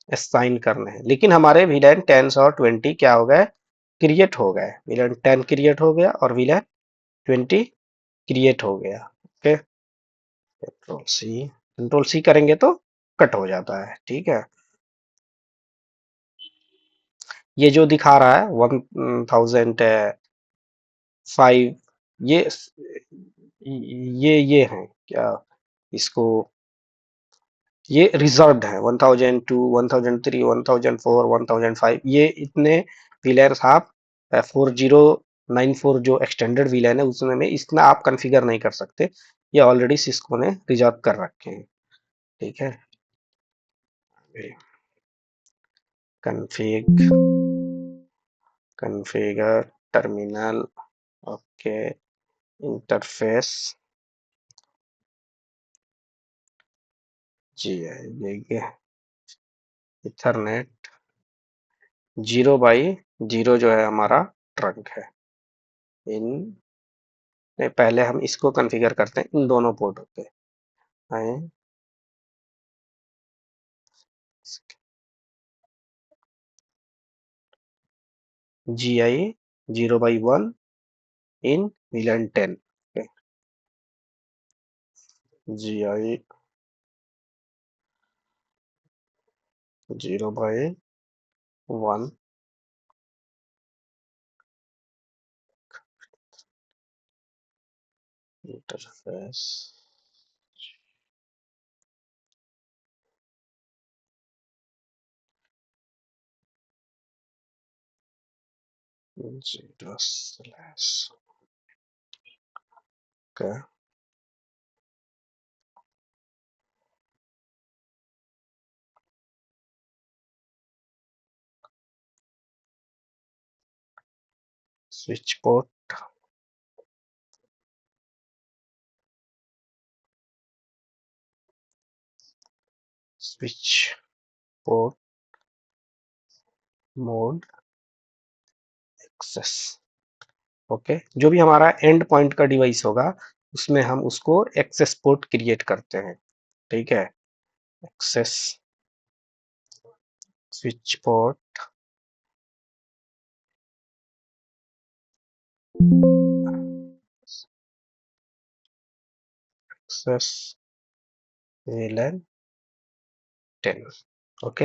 Assign करने हैं, लेकिन हमारे VLAN 10 और 20 क्या हो गए, क्रिएट हो गए। VLAN 10 क्रिएट हो गया और VLAN 20 क्रिएट हो गया। ओके, कंट्रोल सी करेंगे तो कट हो जाता है, ठीक है। ये जो दिखा रहा है 1005, ये ये है क्या, इसको, ये रिजर्व्ड है 1002, 1003, 1004, 1005, ये इतने VLANs आप 4094 जो एक्सटेंडेड VLAN है उसमें में इतना आप कॉन्फ़िगर नहीं कर सकते, ये ऑलरेडी सिस्को ने रिजर्व कर रखे हैं, ठीक है। Config configure terminal, okay, interface, जी है ये इथरनेट 0/0 जो है हमारा ट्रंक है। इन नहीं, पहले हम इसको कॉन्फ़िगर करते हैं इन दोनों पोर्टों पे। आए GI 0/1 in VLAN 10, GI 0/1 interface, 0/ का switch port, switch port mode access, okay. जो भी हमारा एंड पॉइंट का डिवाइस होगा उसमें हम उसको एक्सेस पोर्ट क्रिएट करते हैं, ठीक है। Access switch port access VLAN 10, okay.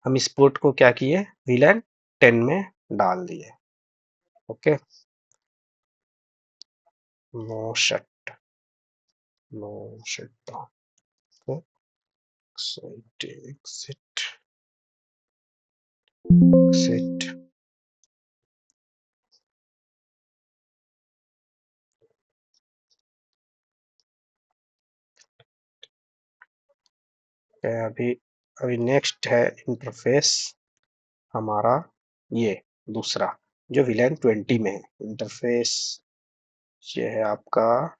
हम इस पोर्ट को क्या किए, VLAN 10 में डाल दिए, okay. No shut no shutdown, exit exit, अभी अभी नेक्स्ट है इंटरफेस हमारा, ये दूसरा जो VLAN 20 में है इंटरफेस, ये है आपका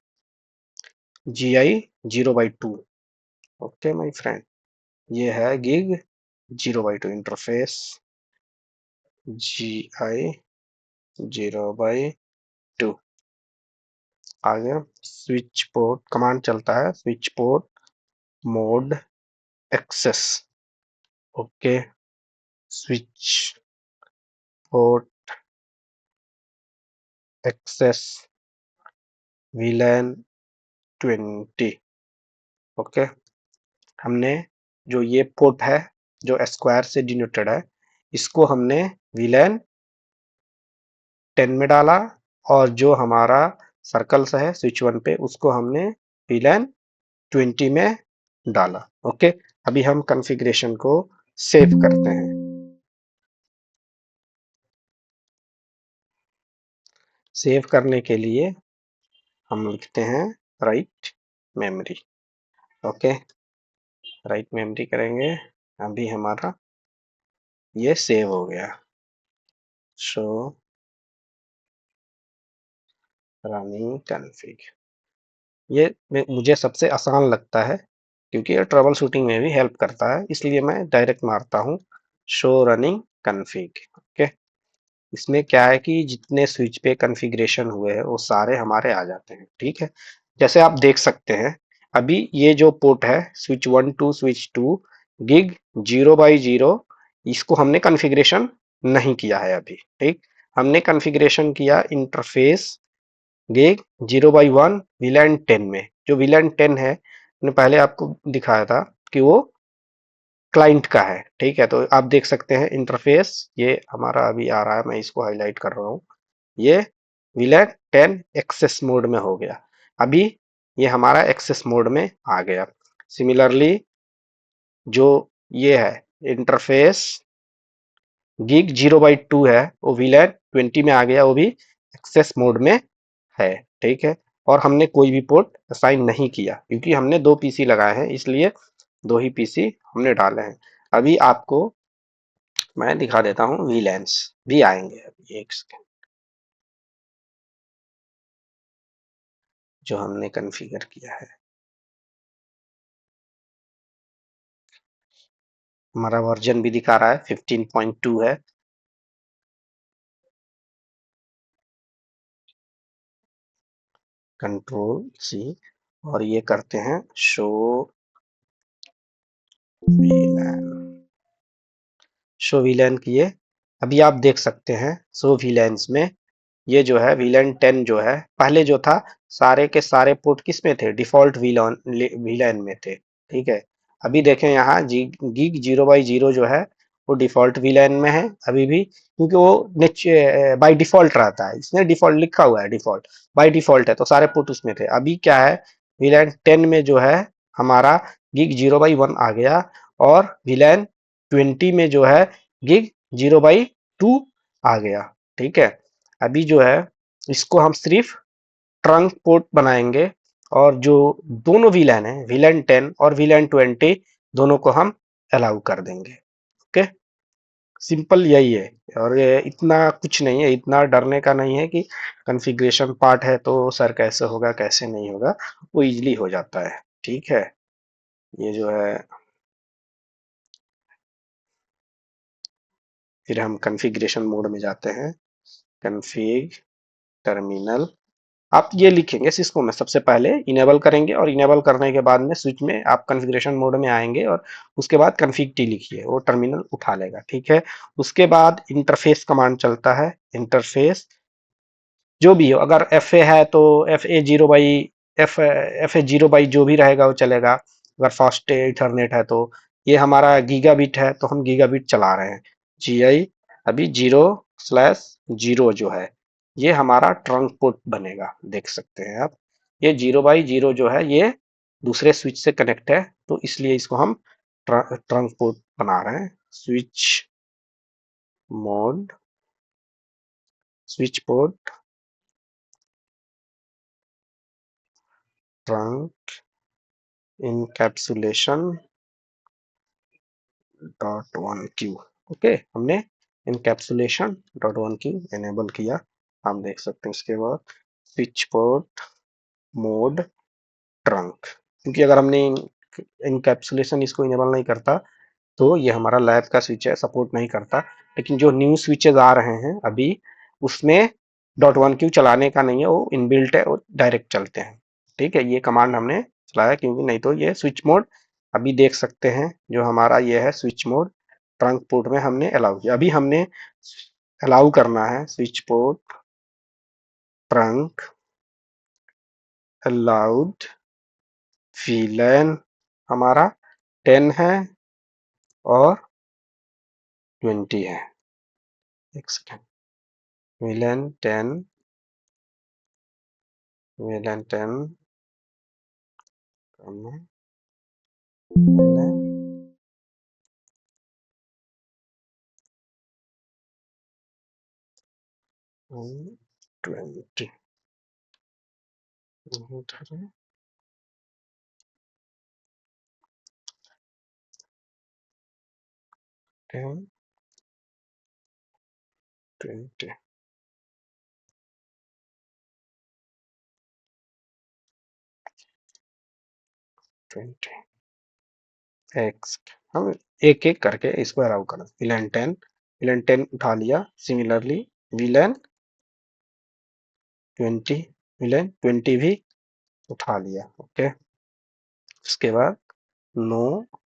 GI 0/2, ओके माय फ्रेंड। ये है गिग 0/2 इंटरफेस GI 0/2। आगे स्विच पोर्ट कमांड चलता है, switch port mode access, okay. Switch port access VLAN 20, okay. हमने जो ये पोर्ट है जो स्क्वायर से डिनोटेड है, इसको हमने VLAN 10 में डाला, और जो हमारा सर्कल सा है स्विच 1 पे उसको हमने VLAN 20 में डाला, ओके। अभी हम कॉन्फ़िगरेशन को सेव करते हैं। सेव करने के लिए हम लिखते हैं write memory, okay. Write memory करेंगे, अभी हमारा ये सेव हो गया। शो रनिंग कॉन्फ़िग, ये मुझे सबसे आसान लगता है क्योंकि ये ट्रबल शूटिंग में भी हेल्प करता है, इसलिए मैं डायरेक्ट मारता हूँ शो रनिंग कॉन्फ़िग, ओके। इसमें क्या है कि जितने स्विच पे कॉन्फ़िगरेशन हुए हैं वो सारे हमारे आ जाते हैं, ठीक है। जैसे आप देख सकते हैं अभी ये जो पोर्ट है स्विच 1 टू स्विच 2, गिग 0/0, इसको हमने कॉन्फ़िगरेशन नहीं किया है अभी, ठीक। हमने कॉन्फ़िगरेशन किया इंटरफेस गिग 0/1 VLAN 10 में। जो VLAN 10 है, मैंने पहले आपको दिखाया था कि वो क्लाइंट का है, ठीक है। तो आप देख सकते हैं इंटरफेस, ये हमारा अभी आ रहा है, मैं इसको हाईलाइट कर रहा हूँ। ये VLAN 10 एक्सेस मोड में हो गया। अभी ये हमारा एक्सेस मोड में आ गया। सिमिलरली जो ये है इंटरफेस गिग 0/2 है, वो VLAN 20 में आ गया, वो भी एक्सेस मोड में है, ठीक है। और हमने कोई भी पोर्ट असाइन नहीं किया क्योंकि हमने दो पीसी लगाए हैं, इसलिए दो ही पीसी हमने डाले हैं। अभी आपको मैं दिखा देता हूँ, VLANs भी आएंगे अभी, एक सेकेंड। जो हमने कॉन्फ़िगर किया है, हमारा वर्जन भी दिखा रहा है 15.2 है। कंट्रोल सी, और ये करते हैं शो VLAN। शो VLAN किए, अभी आप देख सकते हैं शो VLANs में ये जो है VLAN 10 जो है, पहले जो था सारे के सारे पोर्ट किस में थे, डिफॉल्ट VLAN में थे, ठीक है। अभी देखें यहाँ गिग 0/0 जो है वो डिफॉल्ट VLAN में है अभी भी, क्योंकि वो बाय डिफॉल्ट रहता है, इसने डिफॉल्ट लिखा हुआ है, डिफॉल्ट बाय डिफॉल्ट है, तो सारे पोर्ट उसमें थे। अभी क्या है, VLAN 10 में जो है हमारा गिग 0/1 आ गया, और VLAN 20 में जो है गिग 0/2 आ गया, ठीक है। अभी जो है इसको हम सिर्फ ट्रंक पोर्ट बनाएंगे, और जो दोनों VLAN है, VLAN 10 और VLAN 20, दोनों को हम अलाउ कर देंगे। ओके, सिंपल यही है। और ये इतना कुछ नहीं है, इतना डरने का नहीं है कि कॉन्फ़िगरेशन पार्ट है तो सर कैसे होगा कैसे नहीं होगा, वो इजीली हो जाता है, ठीक है। ये जो है, फिर हम कॉन्फ़िगरेशन मोड में जाते हैं। कॉन्फ़िग टर्मिनल, आप ये लिखेंगे सिस्को में, सबसे पहले इनेबल करेंगे, और इनेबल करने के बाद में स्विच में आप कॉन्फ़िगरेशन मोड में आएंगे, और उसके बाद कॉन्फ़िग टी लिखिए, वो टर्मिनल उठा लेगा, ठीक है। उसके बाद इंटरफेस कमांड चलता है, इंटरफेस जो भी हो, अगर एफ ए है तो एफ ए 0 बाई जो भी रहेगा वो चलेगा। अगर फास्ट इथरनेट है तो, ये हमारा गीगाबिट है तो हम गीगाबिट चला रहे हैं। GI अभी 0/0 जो है, ये हमारा ट्रंक पोर्ट बनेगा, देख सकते हैं आप। ये 0/0 जो है ये दूसरे स्विच से कनेक्ट है, तो इसलिए इसको हम ट्रंक पोर्ट बना रहे हैं। Switch mode, switch port, trunk encapsulation .1q। Okay, हमने इनकैप्सुलेशन .1q एनेबल किया, हम देख सकते हैं। इसके बाद स्विच पोर्ट मोड ट्रंक, क्योंकि अगर हमने इनकैप्सुलेशन इसको इनेबल नहीं करता तो ये हमारा लैब का स्विच है, सपोर्ट नहीं करता। लेकिन जो न्यू स्विचेज आ रहे हैं अभी, उसमें .1q चलाने का नहीं है, वो इनबिल्ट है, वो डायरेक्ट चलते हैं, ठीक है। ये कमांड हमने चलाया क्योंकि नहीं तो ये स्विच मोड, अभी देख सकते हैं जो हमारा ये है स्विच मोड, ट्रंक पोर्ट में हमने अलाउ किया। अभी हमने अलाउ करना है switch port trunk allowed VLAN, हमारा 10 है और 20 है। एक second, VLAN 10, VLAN 10, VLAN 20, 10, 20, 20 x, हम एक एक करके इसको अलाउ करें। VLAN 10 उठा लिया, सिमिलरली VLAN 20, VLAN 20 भी उठा लिया, ओके। उसके बाद नो